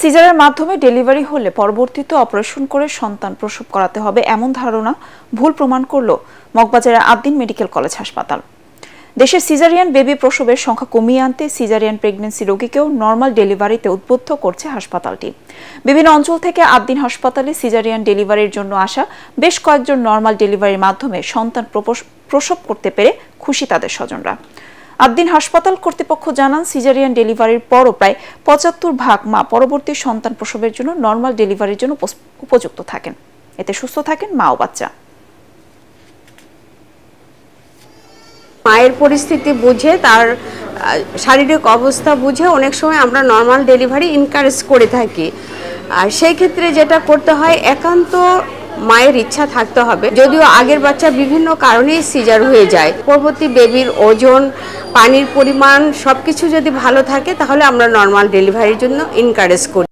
সিজারের মাধ্যমে ডেলিভারি হলে পরবর্তীতে অপারেশন করে সন্তান প্রসব করাতে হবে এমন ধারণা ভুল প্রমাণ করল মগবাজারের আদ্দিন মেডিকেল কলেজ হাসপাতাল। দেশে সিজারিয়ান বেবি প্রসবের সংখ্যা কমিয়ে আনতে সিজারিয়ান প্রেগন্যান্সি রোগীকেও নর্মাল ডেলিভারিতে উদ্বুদ্ধ করছে হাসপাতালটি। বিভিন্ন অঞ্চল থেকে আদ্দিন হাসপাতালে সিজারিয়ান ডেলিভারির জন্য আসা বেশ কয়েকজন নর্মাল ডেলিভারির মাধ্যমে সন্তান প্রসব করতে পেরে খুশি তাদের স্বজনরা। আদ্দিন হাসপাতাল কর্তৃপক্ষ জানান, সিজারিয়ান ডেলিভারির পরও প্রায় ৭৫% মা পরবর্তী সন্তান প্রসবের জন্য নর্মাল ডেলিভারির জন্য উপযুক্ত থাকেন। এতে সুস্থ থাকেন মা ও বাচ্চা। মায়ের পরিস্থিতি বুঝে, তার শারীরিক অবস্থা বুঝে অনেক সময় আমরা নর্মাল ডেলিভারি এনকারেজ করে থাকি। আর সেই ক্ষেত্রে যেটা করতে হয়, একান্ত মায়ের ইচ্ছা থাকতে হবে। যদিও আগের বাচ্চা বিভিন্ন কারণেই সিজার হয়ে যায়, পরবর্তী বেবির ওজন, পানির পরিমাণ সবকিছু যদি ভালো থাকে তাহলে আমরা নর্মাল ডেলিভারির জন্য এনকারেজ করি।